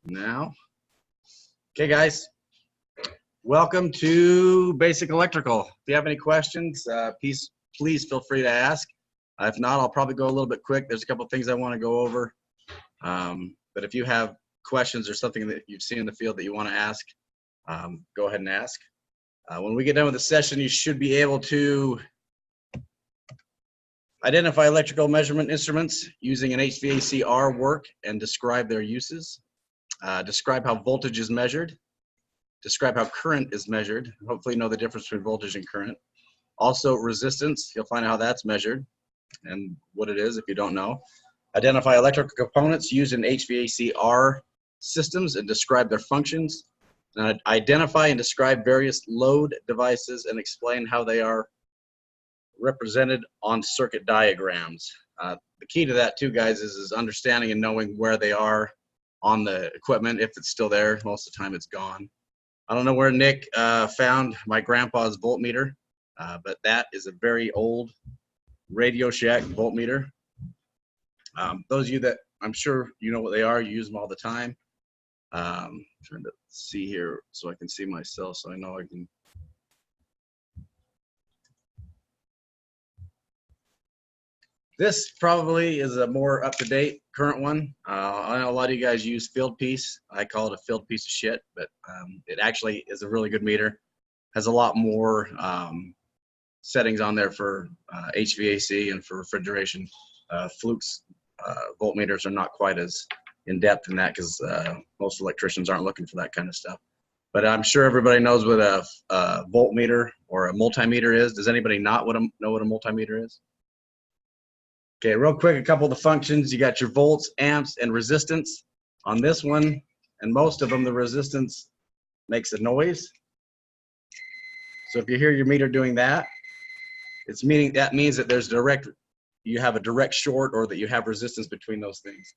Now, okay guys, welcome to Basic Electrical. If you have any questions, please feel free to ask. If not, I'll probably go a little bit quick. There's a couple of things I want to go over. But if you have questions or something that you've seen in the field that you want to ask, go ahead and ask. When we get done with the session, you should be able to identify electrical measurement instruments using an HVACR work and describe their uses. Describe how voltage is measured. Describe how current is measured. Hopefully you know the difference between voltage and current. Also resistance, you'll find out how that's measured and what it is if you don't know. Identify electrical components used in HVACR systems and describe their functions. And identify and describe various load devices and explain how they are represented on circuit diagrams. The key to that too, guys, is understanding and knowing where they are on the equipment. If it's still there, most of the time it's gone. I don't know where Nick found my grandpa's voltmeter, but that is a very old Radio Shack voltmeter. Those of you that, I'm sure you know what they are, you use them all the time. Trying to see here so I can see myself, so I know I can. This probably is a more up-to-date current one. I know a lot of you guys use field piece. I call it a field piece of shit, but it actually is a really good meter. Has a lot more settings on there for HVAC and for refrigeration. Fluke's voltmeters are not quite as in-depth in that because most electricians aren't looking for that kind of stuff. But I'm sure everybody knows what a voltmeter or a multimeter is. Does anybody not know what a multimeter is? Okay, real quick, a couple of the functions. You got your volts, amps, and resistance. On this one, and most of them, the resistance makes a noise. So if you hear your meter doing that, that means that you have a direct short or that you have resistance between those things.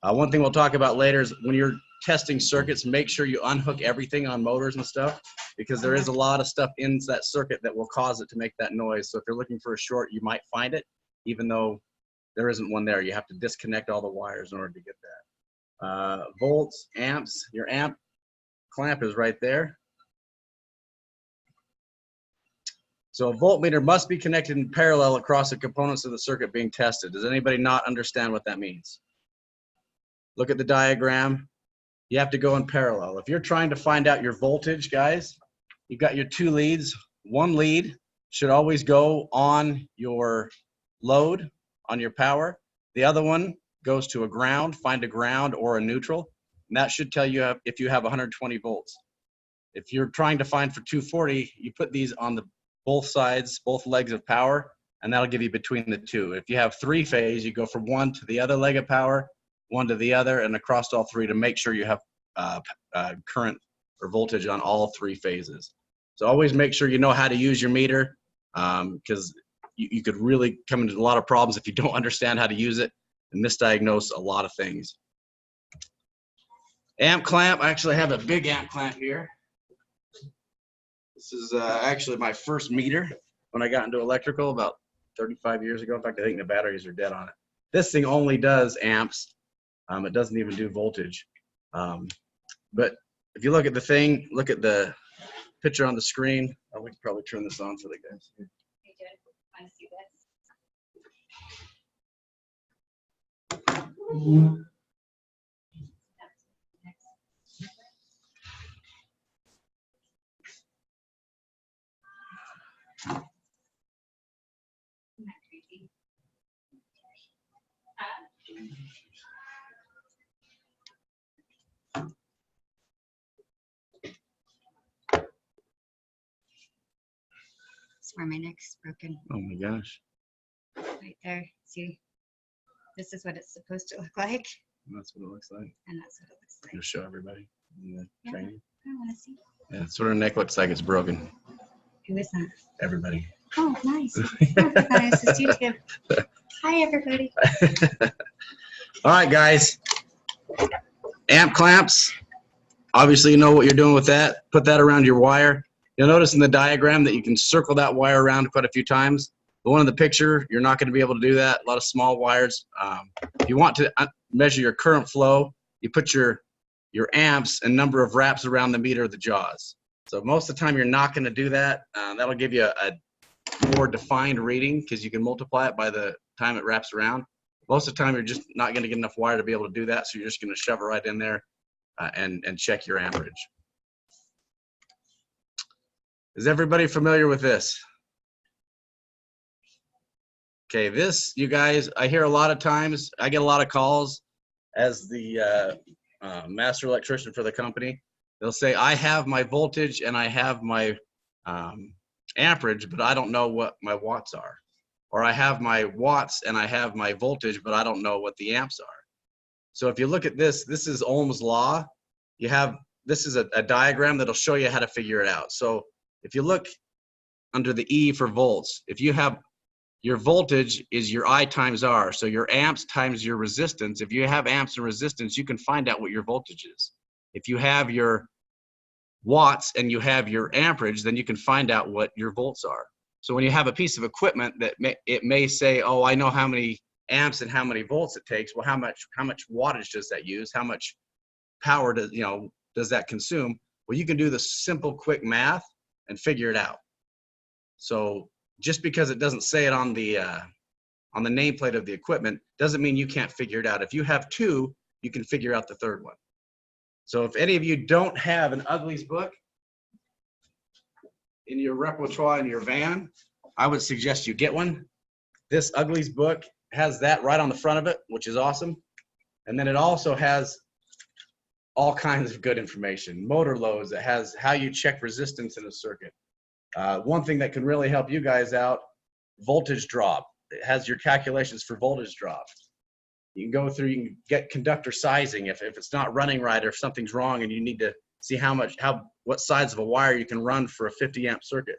One thing we'll talk about later is when you're testing circuits, make sure you unhook everything on motors and stuff, because there is a lot of stuff in that circuit that will cause it to make that noise. So if you're looking for a short, you might find it, even though there isn't one there. You have to disconnect all the wires in order to get that. Volts, amps, your amp clamp is right there. So a voltmeter must be connected in parallel across the components of the circuit being tested. Does anybody not understand what that means? Look at the diagram. You have to go in parallel. If you're trying to find out your voltage, guys, you've got your two leads. One lead should always go on your load, on your power. The other one goes to a ground. Find a ground or a neutral, and that should tell you if you have 120 volts. If you're trying to find for 240, you put these on both sides, both legs of power, and that'll give you between the two. If you have three phase, you go from one to the other leg of power, one to the other, and across all three to make sure you have current or voltage on all three phases. So always make sure you know how to use your meter, because you could really come into a lot of problems if you don't understand how to use it and misdiagnose a lot of things. Amp clamp, I actually have a big amp clamp here. This is actually my first meter when I got into electrical about 35 years ago. In fact, I think the batteries are dead on it. This thing only does amps. It doesn't even do voltage. But if you look at the thing, look at the picture on the screen. We could probably turn this on for the guys. Want to see this? Isn't that crazy? That's where my neck's broken. Oh my gosh. Right there. See, this is what it's supposed to look like. And that's what it looks like. And that's what it looks like. You'll show everybody in the training. I want to see. Yeah, that's what her neck looks like. It's broken. Who is that? Everybody. Oh, nice. Oh, nice to see you too. Hi, everybody. All right, guys. Amp clamps. Obviously, you know what you're doing with that. Put that around your wire. You'll notice in the diagram that you can circle that wire around quite a few times. The one in the picture, you're not going to be able to do that. A lot of small wires. If you want to measure your current flow, you put your your amps and number of wraps around the meter of the jaws. So most of the time you're not going to do that. That'll give you a more defined reading because you can multiply it by the time it wraps around. Most of the time you're just not going to get enough wire to be able to do that, so you're just going to shove it right in there and check your amperage. Is everybody familiar with this? Okay, this, you guys, I hear a lot of times, I get a lot of calls as the master electrician for the company. They'll say, I have my voltage and I have my amperage, but I don't know what my watts are. Or I have my watts and I have my voltage, but I don't know what the amps are. So if you look at this, this is Ohm's law. You have, this is a diagram that'll show you how to figure it out. So if you look under the E for volts, if you have your voltage is your I times R, so your amps times your resistance. If you have amps and resistance, you can find out what your voltage is. If you have your watts and you have your amperage, then you can find out what your volts are. So when you have a piece of equipment that it may say, oh, I know how many amps and how many volts it takes. Well, how much wattage does that use? How much power does that consume? Well, you can do the simple, quick math and figure it out. So just because it doesn't say it on the nameplate of the equipment doesn't mean you can't figure it out. If you have two, you can figure out the third one. So if any of you don't have an Uglies book in your repertoire in your van, I would suggest you get one. This Uglies book has that right on the front of it, which is awesome. And then it also has all kinds of good information. Motor loads, it has how you check resistance in a circuit. One thing that can really help you guys out, voltage drop. It has your calculations for voltage drop. You can go through, you can get conductor sizing if it's not running right or if something's wrong and you need to see what size of a wire you can run for a 50 amp circuit.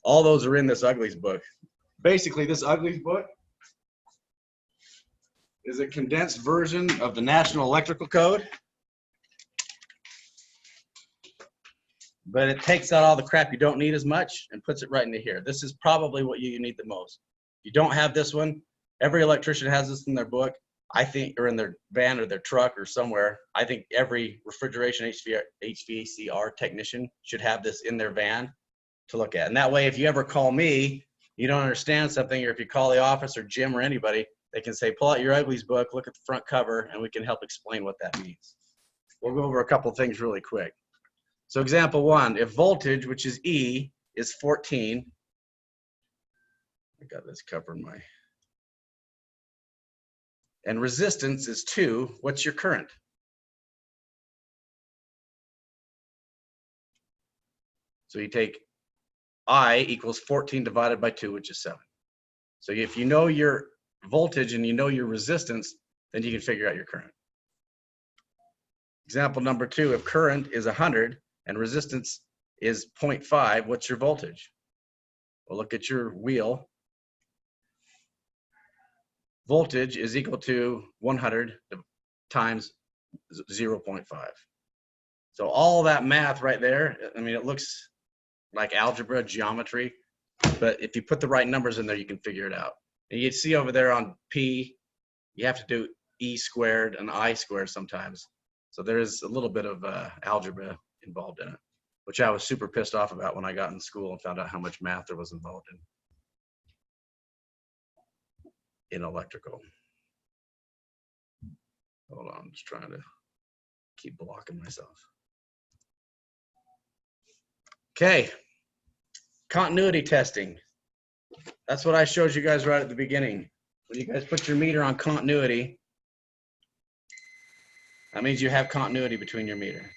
All those are in this Uglies book. Basically, this Uglies book is a condensed version of the National Electrical Code. But it takes out all the crap you don't need as much and puts it right into here. This is probably what you need the most. If you don't have this one, every electrician has this in their book, I think, or in their van or their truck or somewhere. I think every refrigeration HVACR technician should have this in their van to look at. And that way, if you ever call me, you don't understand something, or if you call the office or Jim or anybody, they can say, pull out your Uglies book, look at the front cover, and we can help explain what that means. We'll go over a couple of things really quick. So example one, if voltage, which is E, is 14, I got this covering my, and resistance is 2, what's your current? So you take I equals 14 divided by 2, which is 7. So if you know your voltage and you know your resistance, then you can figure out your current. Example number 2, if current is 100, and resistance is 0.5, what's your voltage? Well, look at your wheel. Voltage is equal to 100 times 0.5. So all that math right there, I mean, it looks like algebra, geometry, but if you put the right numbers in there, you can figure it out. And you see over there on P, you have to do E squared and I squared sometimes. So there is a little bit of algebra involved in it, which I was super pissed off about when I got in school and found out how much math there was involved in electrical. Hold on, I'm just trying to keep blocking myself. Okay, continuity testing. That's what I showed you guys right at the beginning. When you guys put your meter on continuity, that means you have continuity between your meter.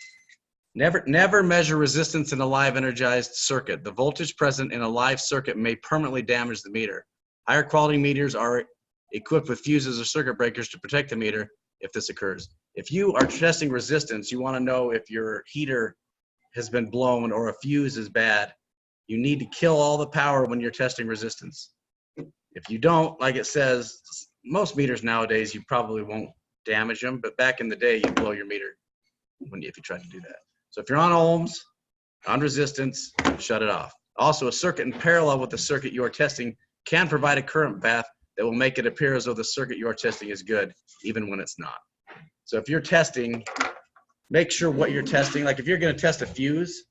Never measure resistance in a live energized circuit. The voltage present in a live circuit may permanently damage the meter. Higher quality meters are equipped with fuses or circuit breakers to protect the meter if this occurs. If you are testing resistance, you want to know if your heater has been blown or a fuse is bad. You need to kill all the power when you're testing resistance. If you don't, like it says, most meters nowadays, you probably won't damage them, but back in the day, you blow your meter if you tried to do that. So if you're on ohms, on resistance, shut it off. Also, a circuit in parallel with the circuit you are testing can provide a current path that will make it appear as though the circuit you are testing is good, even when it's not. So if you're testing make sure what you're testing, like if you're going to test a fuse,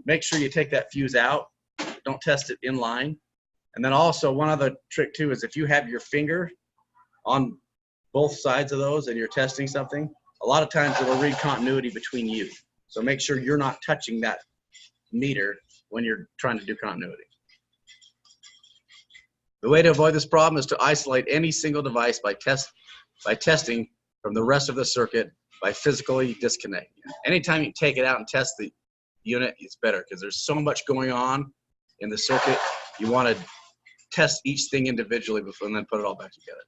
make sure you take that fuse out. Don't test it in line. And then also one other trick too is if you have your finger on both sides of those and you're testing something, a lot of times it will read continuity between you. So make sure you're not touching that meter when you're trying to do continuity. The way to avoid this problem is to isolate any single device by testing from the rest of the circuit by physically disconnecting it. Anytime you take it out and test the unit, it's better because there's so much going on in the circuit. You want to test each thing individually before and then put it all back together.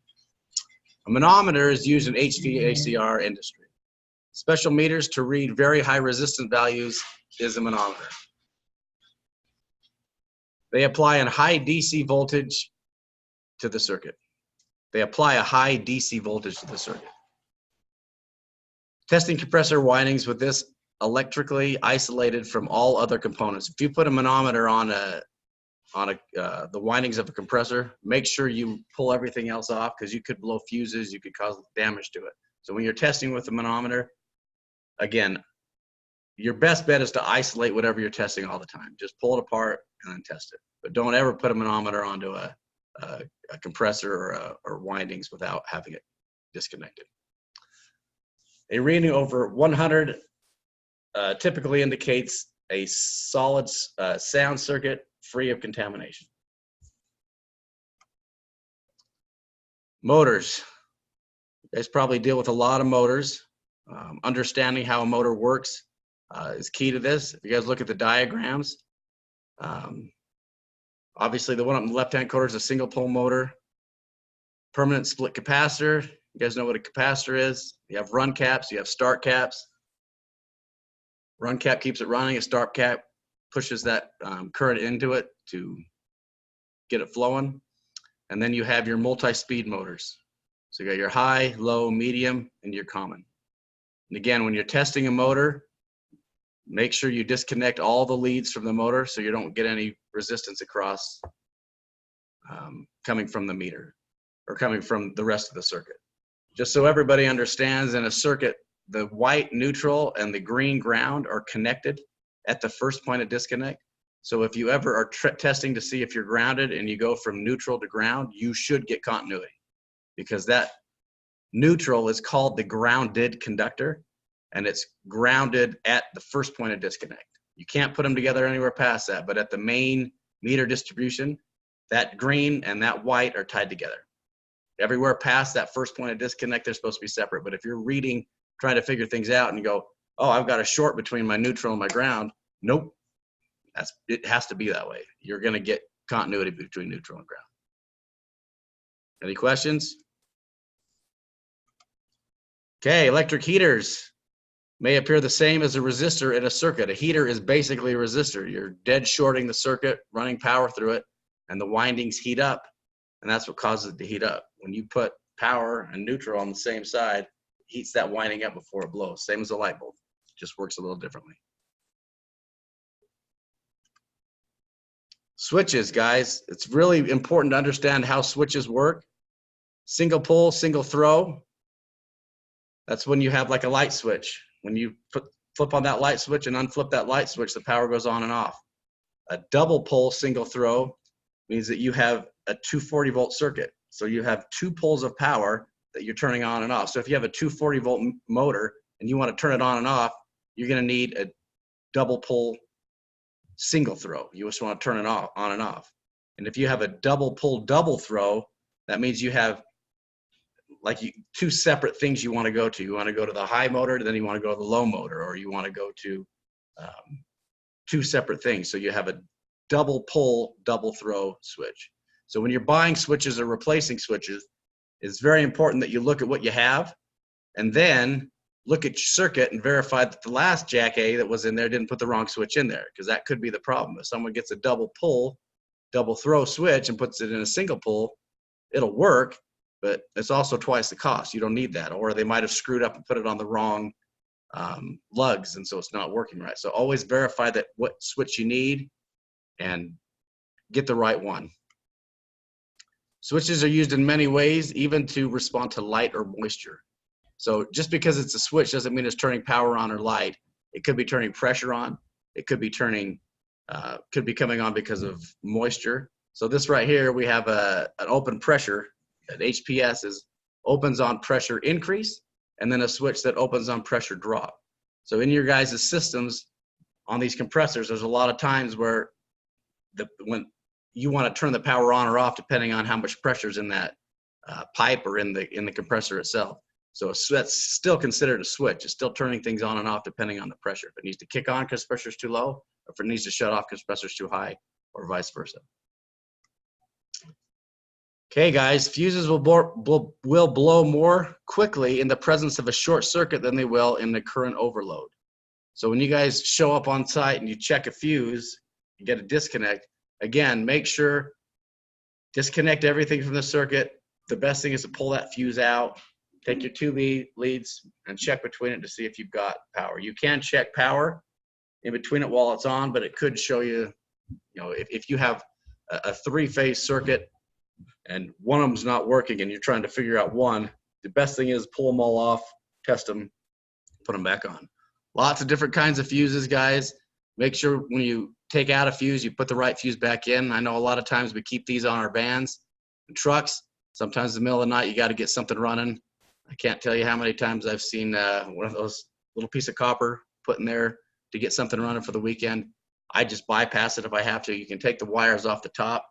A manometer is used in HVACR industry. Special meters to read very high resistance values is a manometer. They apply a high DC voltage to the circuit. They apply a high DC voltage to the circuit. Testing compressor windings with this electrically isolated from all other components. If you put a manometer on the windings of a compressor, make sure you pull everything else off because you could blow fuses, you could cause damage to it. So when you're testing with a manometer, again, your best bet is to isolate whatever you're testing all the time. Just pull it apart and then test it. But don't ever put a manometer onto a compressor or windings without having it disconnected. A reading over 100 typically indicates a solid sound circuit free of contamination. Motors. You guys probably deal with a lot of motors. Understanding how a motor works is key to this. If you guys look at the diagrams, obviously the one up in the left-hand corner is a single pole motor. Permanent split capacitor. You guys know what a capacitor is. You have run caps, you have start caps. Run cap keeps it running, a start cap pushes that current into it to get it flowing. And then you have your multi-speed motors. So you got your high, low, medium, and your common. And again, when you're testing a motor, make sure you disconnect all the leads from the motor so you don't get any resistance across coming from the meter or coming from the rest of the circuit. Just so everybody understands, in a circuit, the white neutral and the green ground are connected at the first point of disconnect. So if you ever are testing to see if you're grounded and you go from neutral to ground, you should get continuity because that neutral is called the grounded conductor and it's grounded at the first point of disconnect. You can't put them together anywhere past that, but at the main meter distribution, that green and that white are tied together. Everywhere past that first point of disconnect, they're supposed to be separate. But if you're reading, trying to figure things out and you go, oh, I've got a short between my neutral and my ground. Nope, it has to be that way. You're gonna get continuity between neutral and ground. Any questions? Okay, electric heaters may appear the same as a resistor in a circuit. A heater is basically a resistor. You're dead shorting the circuit, running power through it, and the windings heat up, and that's what causes it to heat up. When you put power and neutral on the same side, it heats that winding up before it blows. Same as a light bulb, just works a little differently. Switches, guys. It's really important to understand how switches work. Single pull, single throw. That's when you have like a light switch. When you flip on that light switch and unflip that light switch, the power goes on and off. A double pull, single throw means that you have a 240 volt circuit. So you have two poles of power that you're turning on and off. So if you have a 240 volt motor and you want to turn it on and off, you're going to need a double pull single throw. You just want to turn it off, on and off. And if you have a double pull double throw, that means you have like two separate things you want to go to. You want to go to the high motor, then you want to go to the low motor, or you want to go to two separate things. So you have a double pull double throw switch. So when you're buying switches or replacing switches, it's very important that you look at what you have and then look at your circuit and verify that the last jack A that was in there didn't put the wrong switch in there, because that could be the problem. If someone gets a double pull, double throw switch and puts it in a single pull, it'll work, but it's also twice the cost. You don't need that. Or they might have screwed up and put it on the wrong lugs, and so it's not working right. So always verify that what switch you need and get the right one. Switches are used in many ways, even to respond to light or moisture. So just because it's a switch doesn't mean it's turning power on or light. It could be turning pressure on. It could be turning, could be coming on because of moisture. So this right here, we have an open pressure. An HPS opens on pressure increase, and then a switch that opens on pressure drop. So in your guys' systems on these compressors, there's a lot of times where when you want to turn the power on or off depending on how much pressure is in that pipe or in the compressor itself. So that's still considered a switch. It's still turning things on and off depending on the pressure. If it needs to kick on because pressure is too low, or if it needs to shut off because pressure is too high, or vice versa. Okay, guys, fuses will blow more quickly in the presence of a short circuit than they will in the current overload. So when you guys show up on site and you check a fuse, you get a disconnect, again, make sure, disconnect everything from the circuit. The best thing is to pull that fuse out, take your 2B leads and check between it to see if you've got power. You can check power in between it while it's on, but it could show you, if you have a three-phase circuit and one of them's not working and you're trying to figure out one, the best thing is pull them all off, test them, put them back on. Lots of different kinds of fuses, guys. Make sure when you take out a fuse, you put the right fuse back in. I know a lot of times we keep these on our vans and trucks. Sometimes in the middle of the night, you got to get something running. I can't tell you how many times I've seen one of those little piece of copper put in there to get something running for the weekend. I just bypass it if I have to. You can take the wires off the top.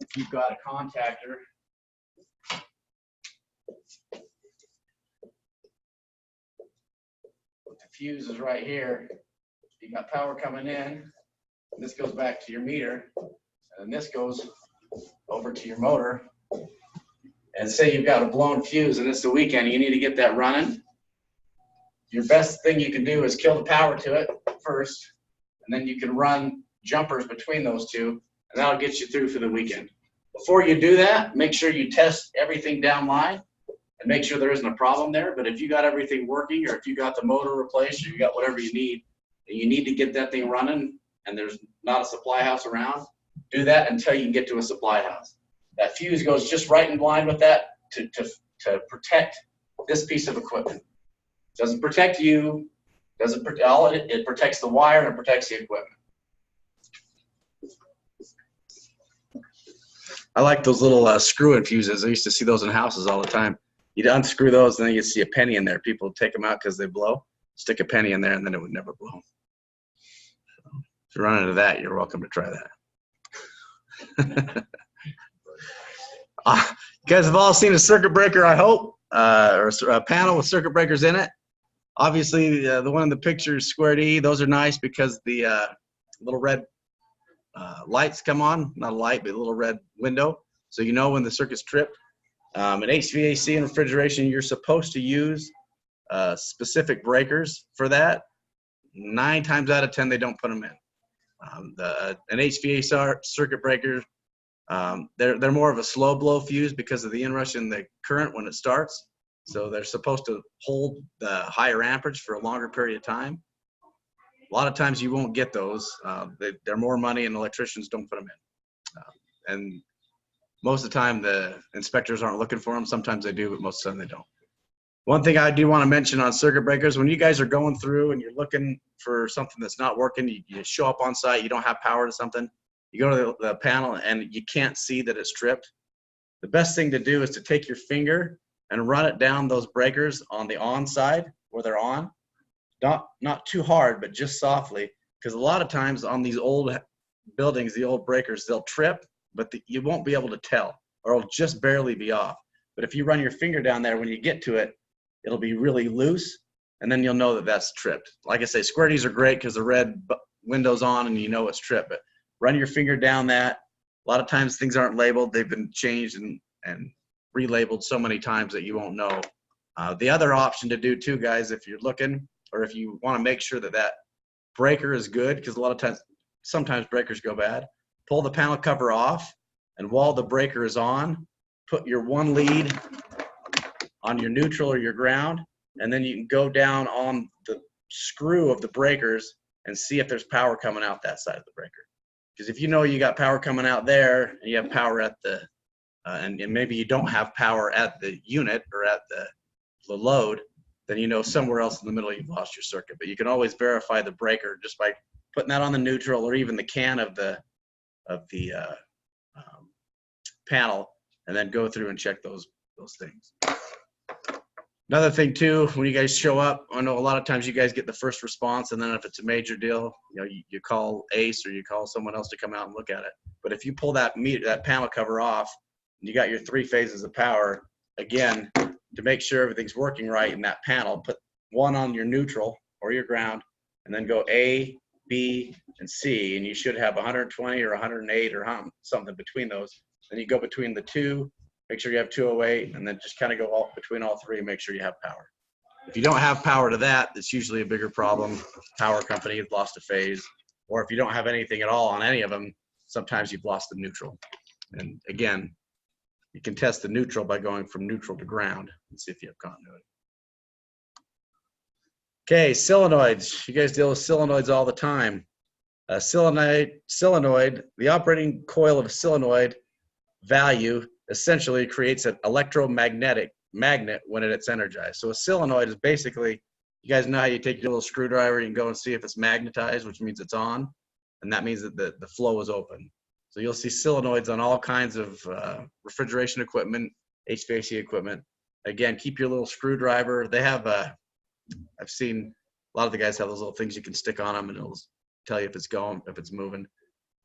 If you've got a contactor, the fuse is right here. You got power coming in. And this goes back to your meter, and this goes over to your motor. And say you've got a blown fuse and it's the weekend, you need to get that running. Your best thing you can do is kill the power to it first, and then you can run jumpers between those two, and that'll get you through for the weekend. Before you do that, make sure you test everything down line and make sure there isn't a problem there. But if you got everything working, or if you got the motor replaced, or you got whatever you need to get that thing running, and there's not a supply house around, do that until you can get to a supply house. That fuse goes just right in line with that to protect this piece of equipment. Doesn't protect you, it protects the wire and it protects the equipment. I like those little screw-in fuses. I used to see those in houses all the time. You'd unscrew those and then you'd see a penny in there. People would take them out because they blow. Stick a penny in there and then it would never blow. So if you run into that, you're welcome to try that. You guys have all seen a circuit breaker, I hope, or a panel with circuit breakers in it. Obviously, the one in the picture is squared E. Those are nice because the little red lights come on. Not a light, but a little red window. So you know when the circuit's tripped. In HVAC and refrigeration, you're supposed to use specific breakers for that. 9 times out of 10, they don't put them in. An HVAC circuit breaker, they're more of a slow blow fuse because of the inrush in the current when it starts. So they're supposed to hold the higher amperage for a longer period of time. A lot of times you won't get those. They're more money and electricians don't put them in. And most of the time the inspectors aren't looking for them. Sometimes they do, but most of the time they don't. One thing I do want to mention on circuit breakers, when you guys are going through and you're looking for something that's not working, you show up on site, you don't have power to something, you go to the panel and you can't see that it's tripped. The best thing to do is to take your finger and run it down those breakers on the on side where they're on. Not too hard, but just softly, because a lot of times on these old buildings, the old breakers, they'll trip, but you won't be able to tell, or it'll just barely be off. But if you run your finger down there, when you get to it, it'll be really loose, and then you'll know that that's tripped. Like I say, squirties are great because the red window's on and you know it's tripped, but run your finger down that. A lot of times things aren't labeled. They've been changed and relabeled so many times that you won't know. The other option to do too, guys, if you're looking, or if you want to make sure that that breaker is good, because a lot of times, sometimes breakers go bad, pull the panel cover off, and while the breaker is on, put your one lead on your neutral or your ground, and then you can go down on the screw of the breakers and see if there's power coming out that side of the breaker. Because if you know you got power coming out there, and you have power at the, and maybe you don't have power at the unit or at the load, then you know somewhere else in the middle you've lost your circuit. But you can always verify the breaker just by putting that on the neutral or even the can of the panel, and then go through and check those things. Another thing too, when you guys show up, I know a lot of times you guys get the first response, and then if it's a major deal, you know, you call Ace or you call someone else to come out and look at it. But if you pull that panel cover off, and you got your 3 phases of power, again, to make sure everything's working right in that panel, put one on your neutral or your ground, and then go A, B, and C, and you should have 120 or 108 or something between those. Then you go between the 2, make sure you have 208, and then just kind of go between all 3 and make sure you have power. If you don't have power to that, it's usually a bigger problem. Power company has lost a phase. Or if you don't have anything at all on any of them, sometimes you've lost the neutral. And again, you can test the neutral by going from neutral to ground and see if you have continuity. Okay, solenoids. You guys deal with solenoids all the time. Solenoid, the operating coil of a solenoid value essentially creates an electromagnetic magnet when it's energized. So a solenoid is basically, you guys know how you take your little screwdriver and go and see if it's magnetized, which means it's on, and that means that the flow is open. So you'll see solenoids on all kinds of refrigeration equipment, HVAC equipment. Again, keep your little screwdriver. They have, I've seen a lot of the guys have those little things you can stick on them and it'll tell you if it's going, if it's moving.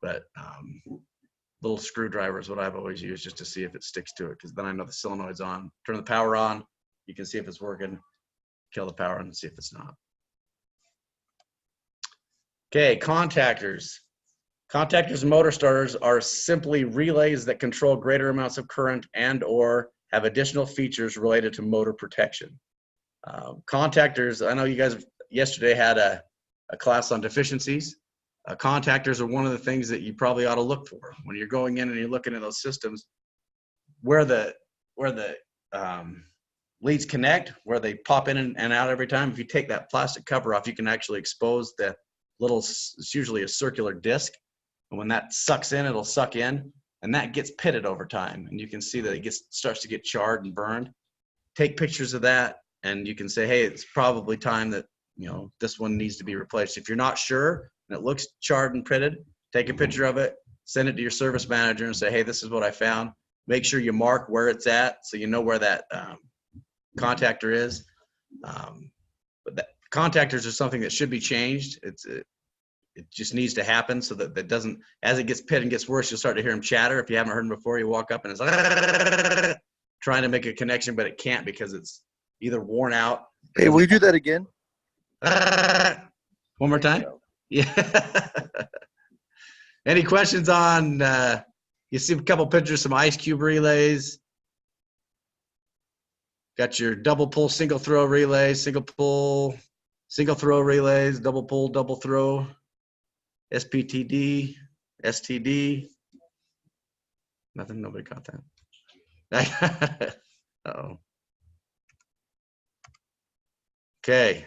But little screwdriver is what I've always used just to see if it sticks to it, because then I know the solenoid's on. Turn the power on, you can see if it's working, kill the power and see if it's not. Okay, contactors. Contactors and motor starters are simply relays that control greater amounts of current and or have additional features related to motor protection. Contactors, I know you guys yesterday had a class on deficiencies. Contactors are one of the things that you probably ought to look for when you're going in and you're looking at those systems, where the leads connect, where they pop in and out every time. If you take that plastic cover off, you can actually expose the little, it's usually a circular disc, and when that sucks in, it'll suck in, and that gets pitted over time, and you can see that it starts to get charred and burned. Take pictures of that, and you can say, hey, it's probably time that, you know, this one needs to be replaced. If you're not sure and it looks charred and pitted, take a picture of it, send it to your service manager and say, hey, this is what I found. Make sure you mark where it's at so you know where that contactor is. But contactors are something that should be changed. It just needs to happen so that doesn't, as it gets pitted and gets worse, you'll start to hear them chatter. If you haven't heard them before, you walk up and it's like trying to make a connection, but it can't because it's either worn out. Hey, will you do that again? One more time? Yeah. Any questions on, you see a couple pictures, some ice cube relays. Got your double pull, single throw relays, single pull, single throw relays, double pull, double throw, SPTD, STD. Nothing, nobody caught that. Uh-oh. Okay.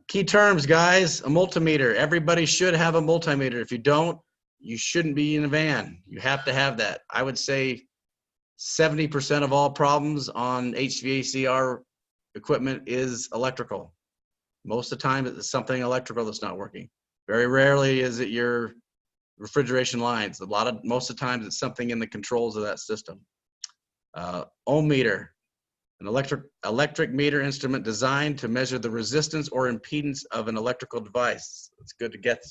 Key terms, guys. A multimeter. Everybody should have a multimeter. If you don't, you shouldn't be in a van. You have to have that. I would say 70% of all problems on HVACR equipment is electrical. Most of the time, it's something electrical that's not working. Very rarely is it your refrigeration lines. Most of the times, it's something in the controls of that system. Ohm meter. An electric meter instrument designed to measure the resistance or impedance of an electrical device. It's good to get.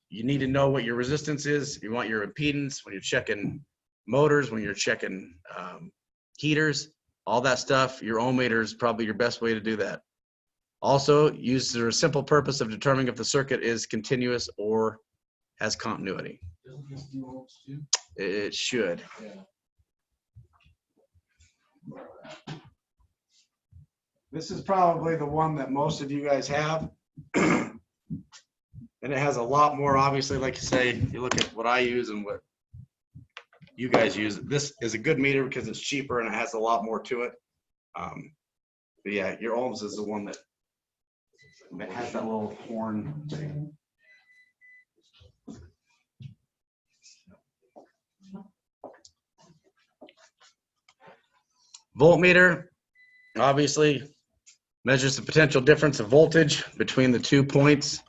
You need to know what your resistance is. You want your impedance when you're checking motors, when you're checking heaters, all that stuff. Your ohm meter is probably your best way to do that. Also, use the simple purpose of determining if the circuit is continuous or has continuity. It should. This is probably the one that most of you guys have. And it has a lot more, obviously, like you say, you look at what I use and what you guys use. This is a good meter because it's cheaper and it has a lot more to it. But yeah, your ohms is the one that has that little horn thing. Voltmeter, obviously, measures the potential difference of voltage between the 2 points.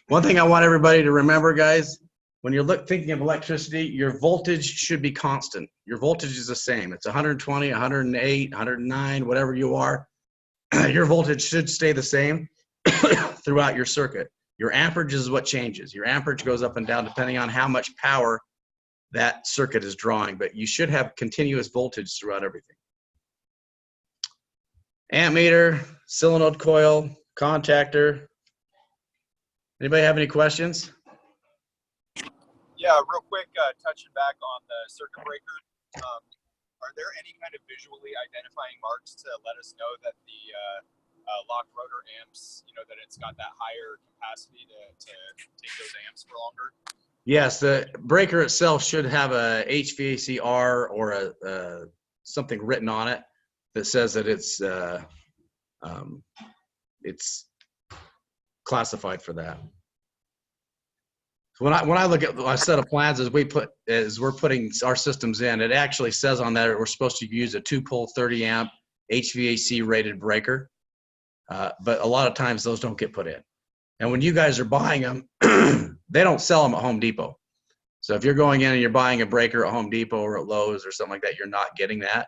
One thing I want everybody to remember, guys, when you're thinking of electricity, your voltage should be constant. Your voltage is the same. It's 120, 108, 109, whatever you are. Your voltage should stay the same throughout your circuit. Your amperage is what changes. Your amperage goes up and down depending on how much power that circuit is drawing, but you should have continuous voltage throughout everything. Ammeter, solenoid coil, contactor. Anybody have any questions? Yeah, real quick, touching back on the circuit breaker. Are there any kind of visually identifying marks to let us know that the locked rotor amps, that it's got that higher capacity to take those amps for longer? Yes, the breaker itself should have a HVACR or a something written on it that says that it's classified for that. So when I look at a set of plans as we're putting our systems in, it actually says on there we're supposed to use a 2-pole 30 amp HVAC rated breaker, but a lot of times those don't get put in. And when you guys are buying them, they don't sell them at Home Depot. So if you're going in and you're buying a breaker at Home Depot or at Lowe's or something like that, you're not getting that.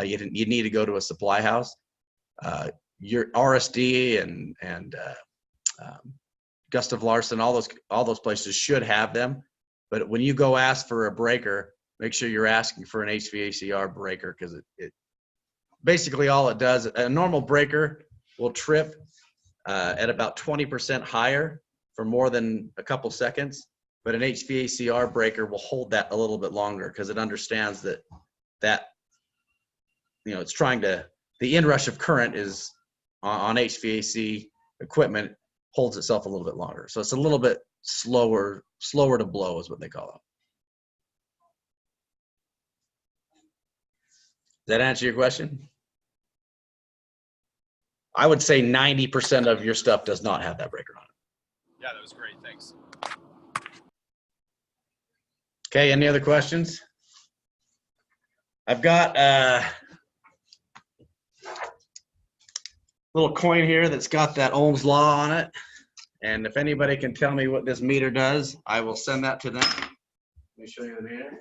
You need to go to a supply house. Your RSD and Gustav Larson, all those places should have them. But when you go ask for a breaker, make sure you're asking for an HVACR breaker, because it basically all it does, a normal breaker will trip at about 20% higher for more than a couple seconds, but an HVACR breaker will hold that a little bit longer because it understands that it's trying to, the inrush of current is on HVAC equipment holds itself a little bit longer. So it's a little bit slower to blow is what they call it. Does that answer your question? I would say 90% of your stuff does not have that breaker on it. Yeah, that was great. Thanks. Okay, any other questions? I've got a little coin here that's got that Ohm's law on it. And if anybody can tell me what this meter does, I will send that to them. Let me show you the meter.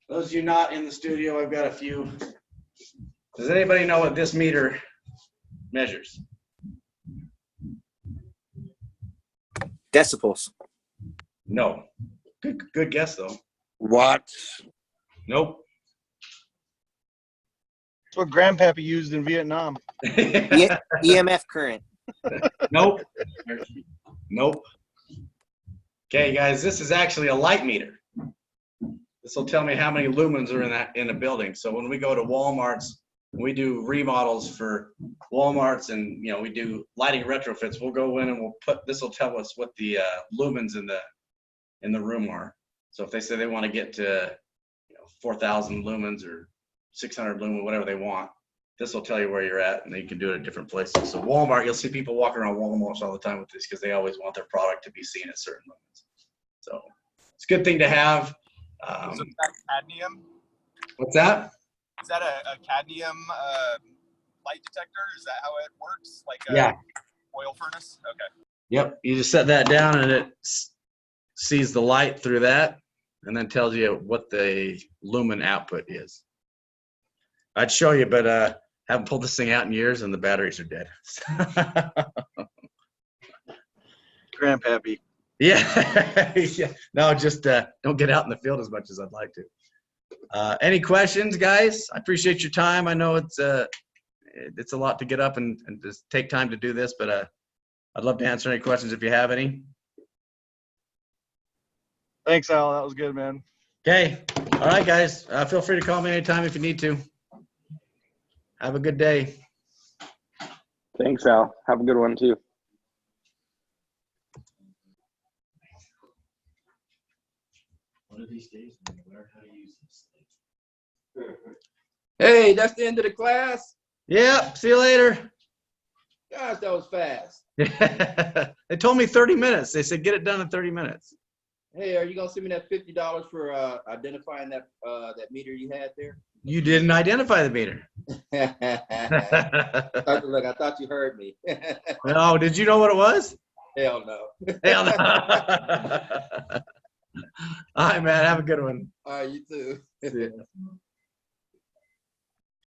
Those of you not in the studio, I've got a few. Does anybody know what this meter measures? Decibels. No. Good guess though. Watts. Nope. That's what Grandpappy used in Vietnam. EMF current. Nope. Nope. Okay, guys, this is actually a light meter. This will tell me how many lumens are in a building. So when we go to Walmart's, we do remodels for Walmart's, and we do lighting retrofits. We'll go in and we'll put, this will tell us what the lumens in the room are. So if they say they want to get to 4,000 lumens or 600 lumen, whatever they want, this will tell you where you're at, and then you can do it at different places. So Walmart, you'll see people walking around Walmart all the time with this because they always want their product to be seen at certain lumens. So it's a good thing to have. So is that cadmium? What's that? Is that a cadmium light detector? Is that how it works? Like a Yeah. oil furnace? Okay. Yep. You just set that down and it sees the light through that and then tells you what the lumen output is. I'd show you, but haven't pulled this thing out in years and the batteries are dead. Grandpappy. Yeah. Yeah. No, just don't get out in the field as much as I'd like to. Any questions, guys? I appreciate your time. I know it's a lot to get up and just take time to do this, but I'd love to answer any questions if you have any. Thanks, Al. That was good, man. Okay. All right, guys. Feel free to call me anytime if you need to. Have a good day. Thanks, Al. Have a good one, too. One of these days, we're going to learn how to use this thing. Hey, that's the end of the class? Yep. See you later. Gosh, that was fast. They told me 30 minutes. They said get it done in 30 minutes. Hey, are you gonna send me that $50 for identifying that that meter you had there? You didn't identify the meter. Look, I thought you heard me. No, did you know what it was? Hell no. Hell no. All right, man. Have a good one. All right, you too. See ya.